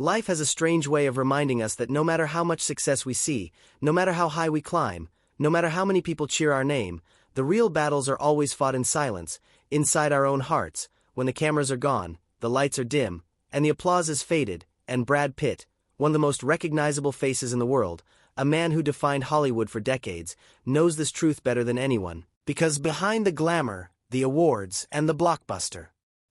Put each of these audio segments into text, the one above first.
Life has a strange way of reminding us that no matter how much success we see, no matter how high we climb, no matter how many people cheer our name, the real battles are always fought in silence, inside our own hearts, when the cameras are gone, the lights are dim, and the applause is faded, and Brad Pitt, one of the most recognizable faces in the world, a man who defined Hollywood for decades, knows this truth better than anyone. Because behind the glamour, the awards, and the blockbuster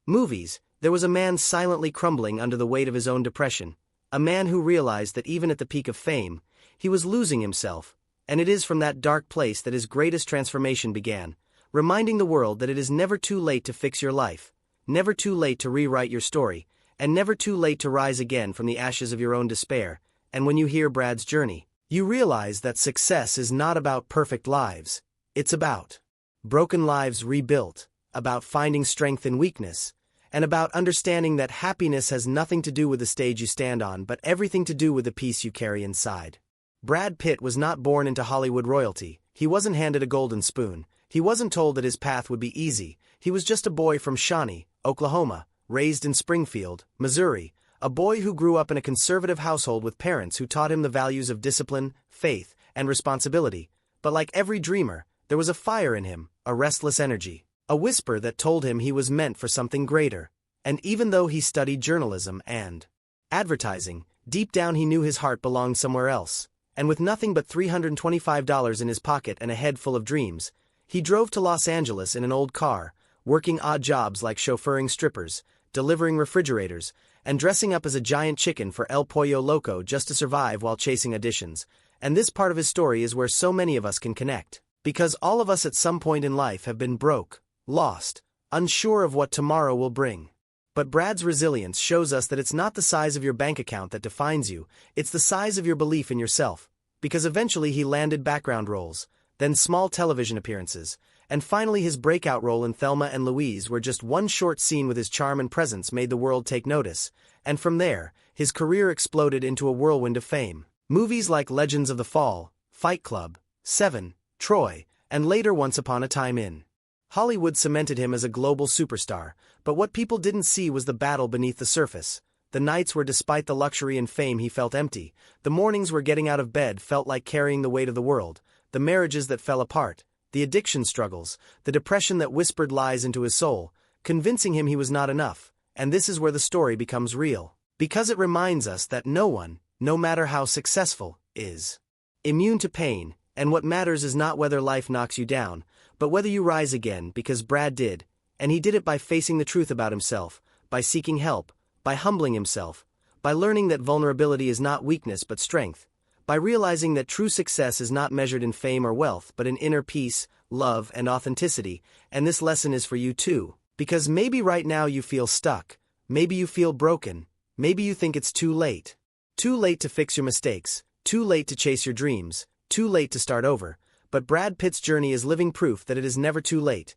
movies, there was a man silently crumbling under the weight of his own depression, a man who realized that even at the peak of fame, he was losing himself, and it is from that dark place that his greatest transformation began, reminding the world that it is never too late to fix your life, never too late to rewrite your story, and never too late to rise again from the ashes of your own despair. And when you hear Brad's journey, you realize that success is not about perfect lives, it's about broken lives rebuilt, about finding strength in weakness, and about understanding that happiness has nothing to do with the stage you stand on but everything to do with the peace you carry inside. Brad Pitt was not born into Hollywood royalty, he wasn't handed a golden spoon, he wasn't told that his path would be easy, he was just a boy from Shawnee, Oklahoma, raised in Springfield, Missouri, a boy who grew up in a conservative household with parents who taught him the values of discipline, faith, and responsibility. But like every dreamer, there was a fire in him, a restless energy, a whisper that told him he was meant for something greater. And even though he studied journalism and advertising, deep down he knew his heart belonged somewhere else. And with nothing but $325 in his pocket and a head full of dreams, he drove to Los Angeles in an old car, working odd jobs like chauffeuring strippers, delivering refrigerators, and dressing up as a giant chicken for El Pollo Loco just to survive while chasing auditions. And this part of his story is where so many of us can connect. Because all of us at some point in life have been broke, lost, unsure of what tomorrow will bring. But Brad's resilience shows us that it's not the size of your bank account that defines you, it's the size of your belief in yourself. Because eventually he landed background roles, then small television appearances, and finally his breakout role in Thelma and Louise, where just one short scene with his charm and presence made the world take notice. And from there, his career exploded into a whirlwind of fame. Movies like Legends of the Fall, Fight Club, Seven, Troy, and later Once Upon a Time in Hollywood cemented him as a global superstar, but what people didn't see was the battle beneath the surface. The nights where despite the luxury and fame he felt empty, the mornings where getting out of bed felt like carrying the weight of the world, the marriages that fell apart, the addiction struggles, the depression that whispered lies into his soul, convincing him he was not enough. And this is where the story becomes real. Because it reminds us that no one, no matter how successful, is immune to pain. And what matters is not whether life knocks you down, but whether you rise again, because Brad did, and he did it by facing the truth about himself, by seeking help, by humbling himself, by learning that vulnerability is not weakness but strength, by realizing that true success is not measured in fame or wealth but in inner peace, love, and authenticity. And this lesson is for you too, because maybe right now you feel stuck, maybe you feel broken, maybe you think it's too late. Too late to fix your mistakes, too late to chase your dreams, too late to start over, but Brad Pitt's journey is living proof that it is never too late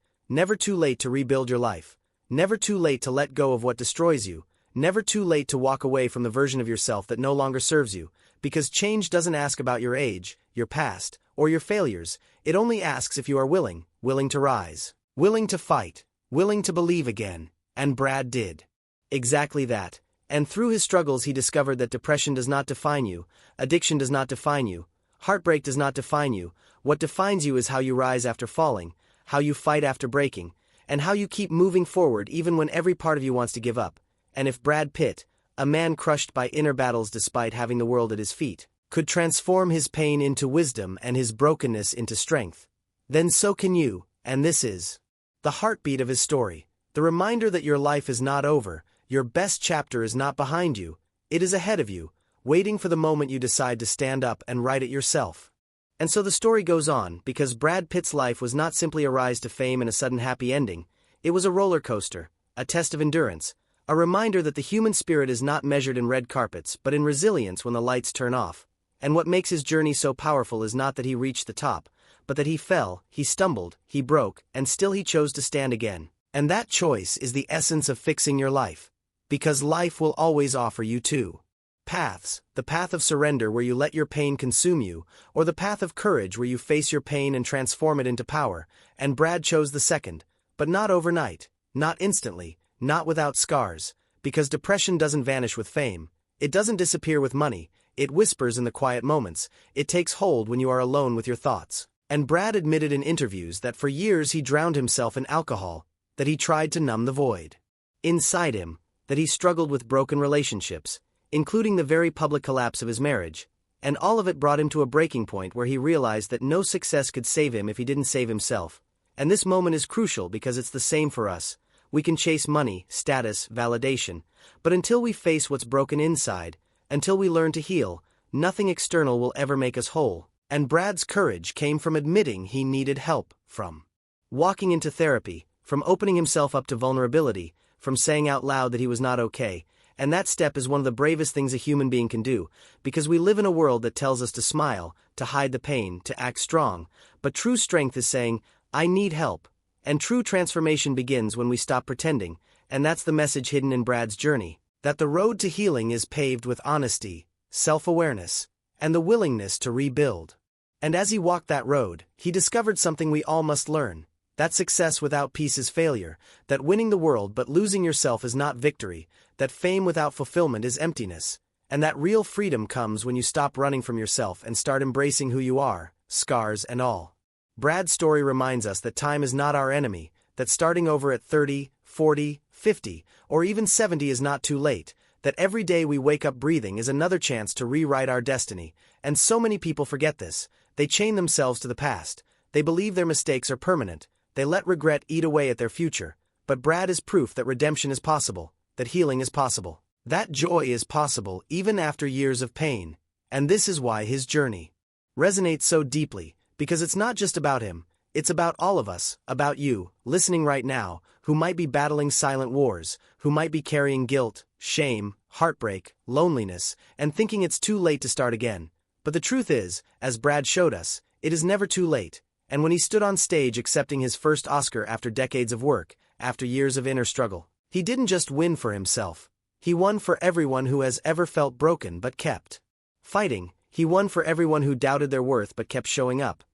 to rebuild your life, never too late to let go of what destroys you, never too late to walk away from the version of yourself that no longer serves you, because change doesn't ask about your age, your past, or your failures, it only asks if you are willing to rise, willing to fight, willing to believe again, and Brad did exactly that. And through his struggles he discovered that depression does not define you, addiction does not define you, heartbreak does not define you. What defines you is how you rise after falling, how you fight after breaking, and how you keep moving forward even when every part of you wants to give up. And if Brad Pitt, a man crushed by inner battles despite having the world at his feet, could transform his pain into wisdom and his brokenness into strength, then so can you. And this is the heartbeat of his story, the reminder that your life is not over, your best chapter is not behind you, it is ahead of you, waiting for the moment you decide to stand up and write it yourself. And so the story goes on, because Brad Pitt's life was not simply a rise to fame and a sudden happy ending, it was a roller coaster, a test of endurance, a reminder that the human spirit is not measured in red carpets but in resilience when the lights turn off. And what makes his journey so powerful is not that he reached the top, but that he fell, he stumbled, he broke, and still he chose to stand again. And that choice is the essence of fixing your life. Because life will always offer you two paths, the path of surrender where you let your pain consume you, or the path of courage where you face your pain and transform it into power. And Brad chose the second, but not overnight, not instantly, not without scars, because depression doesn't vanish with fame, It doesn't disappear with money, it whispers in the quiet moments, it takes hold when you are alone with your thoughts. And Brad admitted in interviews that for years he drowned himself in alcohol, that he tried to numb the void inside him, that he struggled with broken relationships, including the very public collapse of his marriage, and all of it brought him to a breaking point where he realized that no success could save him if he didn't save himself. And this moment is crucial because it's the same for us. We can chase money, status, validation, but until we face what's broken inside, until we learn to heal, nothing external will ever make us whole. And Brad's courage came from admitting he needed help, from walking into therapy, from opening himself up to vulnerability, from saying out loud that he was not okay. And that step is one of the bravest things a human being can do, because we live in a world that tells us to smile, to hide the pain, to act strong. But true strength is saying, I need help. And true transformation begins when we stop pretending, and that's the message hidden in Brad's journey, that the road to healing is paved with honesty, self-awareness, and the willingness to rebuild. And as he walked that road, he discovered something we all must learn, that success without peace is failure, that winning the world but losing yourself is not victory, that fame without fulfillment is emptiness, and that real freedom comes when you stop running from yourself and start embracing who you are, scars and all. Brad's story reminds us that time is not our enemy, that starting over at 30, 40, 50, or even 70 is not too late, that every day we wake up breathing is another chance to rewrite our destiny. And so many people forget this. They chain themselves to the past. They believe their mistakes are permanent. They let regret eat away at their future. But Brad is proof that redemption is possible, that healing is possible, that joy is possible even after years of pain. And this is why his journey resonates so deeply, because it's not just about him, it's about all of us, about you, listening right now, who might be battling silent wars, who might be carrying guilt, shame, heartbreak, loneliness, and thinking it's too late to start again. But the truth is, as Brad showed us, it is never too late. And when he stood on stage accepting his first Oscar after decades of work, after years of inner struggle, he didn't just win for himself. He won for everyone who has ever felt broken but kept fighting. He won for everyone who doubted their worth but kept showing up.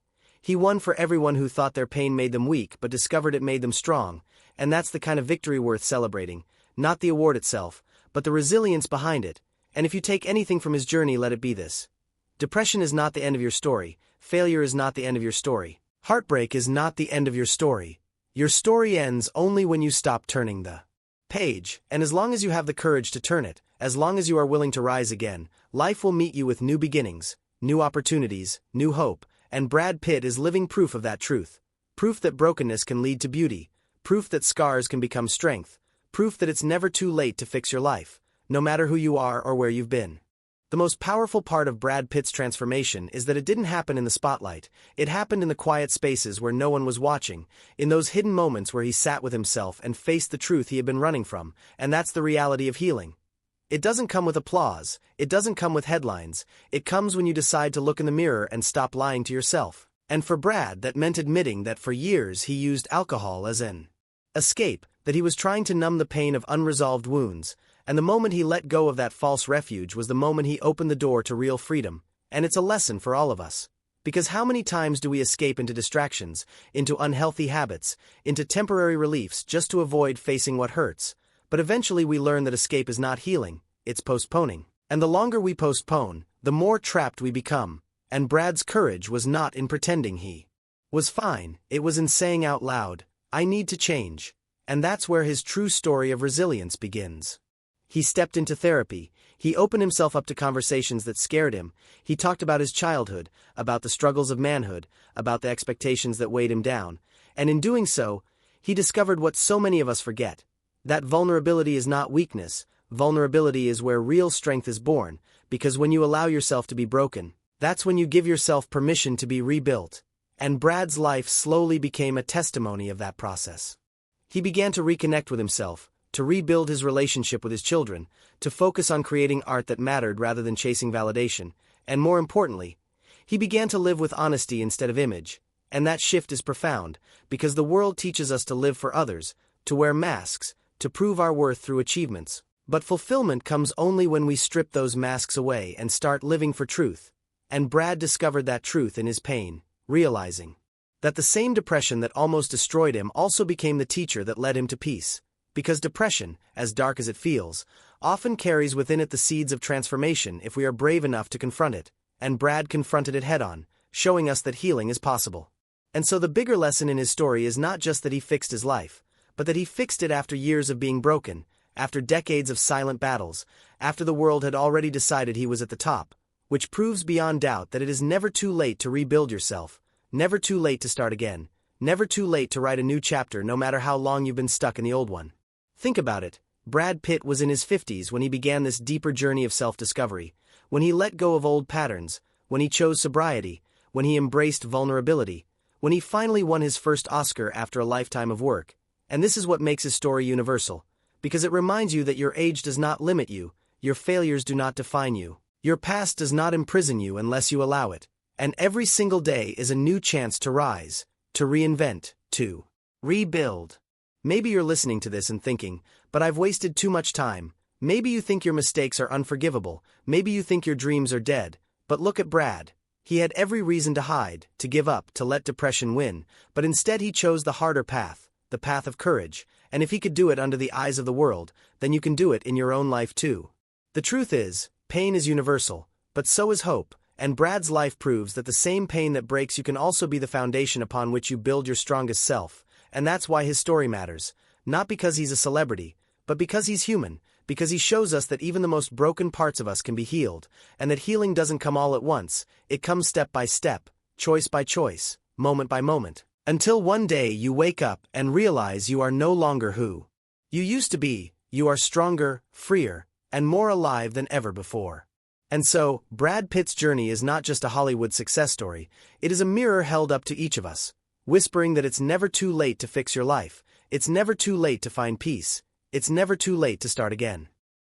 He won for everyone who thought their pain made them weak but discovered it made them strong. And that's the kind of victory worth celebrating, not the award itself, but the resilience behind it. And if you take anything from his journey, let it be this. Depression is not the end of your story. Failure is not the end of your story. Heartbreak is not the end of your story. Your story ends only when you stop turning the page, and as long as you have the courage to turn it, as long as you are willing to rise again, life will meet you with new beginnings, new opportunities, new hope, and Brad Pitt is living proof of that truth. Proof that brokenness can lead to beauty, proof that scars can become strength, proof that it's never too late to fix your life, no matter who you are or where you've been. The most powerful part of Brad Pitt's transformation is that it didn't happen in the spotlight. It happened in the quiet spaces where no one was watching, in those hidden moments where he sat with himself and faced the truth he had been running from, and that's the reality of healing. It doesn't come with applause, it doesn't come with headlines, it comes when you decide to look in the mirror and stop lying to yourself. And for Brad, that meant admitting that for years he used alcohol as an escape, that he was trying to numb the pain of unresolved wounds. And the moment he let go of that false refuge was the moment he opened the door to real freedom. And it's a lesson for all of us. Because how many times do we escape into distractions, into unhealthy habits, into temporary reliefs just to avoid facing what hurts? But eventually we learn that escape is not healing, it's postponing. And the longer we postpone, the more trapped we become. And Brad's courage was not in pretending he was fine, it was in saying out loud, I need to change. And that's where his true story of resilience begins. He stepped into therapy, he opened himself up to conversations that scared him, he talked about his childhood, about the struggles of manhood, about the expectations that weighed him down, and in doing so, he discovered what so many of us forget, that vulnerability is not weakness, vulnerability is where real strength is born, because when you allow yourself to be broken, that's when you give yourself permission to be rebuilt. And Brad's life slowly became a testimony of that process. He began to reconnect with himself, to rebuild his relationship with his children, to focus on creating art that mattered rather than chasing validation, and more importantly, he began to live with honesty instead of image. And that shift is profound, because the world teaches us to live for others, to wear masks, to prove our worth through achievements. But fulfillment comes only when we strip those masks away and start living for truth. And Brad discovered that truth in his pain, realizing that the same depression that almost destroyed him also became the teacher that led him to peace. Because depression, as dark as it feels, often carries within it the seeds of transformation if we are brave enough to confront it, and Brad confronted it head-on, showing us that healing is possible. And so the bigger lesson in his story is not just that he fixed his life, but that he fixed it after years of being broken, after decades of silent battles, after the world had already decided he was at the top, which proves beyond doubt that it is never too late to rebuild yourself, never too late to start again, never too late to write a new chapter no matter how long you've been stuck in the old one. Think about it. Brad Pitt was in his 50s when he began this deeper journey of self-discovery, when he let go of old patterns, when he chose sobriety, when he embraced vulnerability, when he finally won his first Oscar after a lifetime of work. And this is what makes his story universal, because it reminds you that your age does not limit you, your failures do not define you, your past does not imprison you unless you allow it, and every single day is a new chance to rise, to reinvent, to rebuild. Maybe you're listening to this and thinking, but I've wasted too much time. Maybe you think your mistakes are unforgivable, maybe you think your dreams are dead, but look at Brad. He had every reason to hide, to give up, to let depression win, but instead he chose the harder path, the path of courage, and if he could do it under the eyes of the world, then you can do it in your own life too. The truth is, pain is universal, but so is hope, and Brad's life proves that the same pain that breaks you can also be the foundation upon which you build your strongest self, and that's why his story matters, not because he's a celebrity, but because he's human, because he shows us that even the most broken parts of us can be healed, and that healing doesn't come all at once, it comes step by step, choice by choice, moment by moment, until one day you wake up and realize you are no longer who you used to be. You are stronger, freer, and more alive than ever before. And so, Brad Pitt's journey is not just a Hollywood success story, it is a mirror held up to each of us, whispering that it's never too late to fix your life, it's never too late to find peace, it's never too late to start again.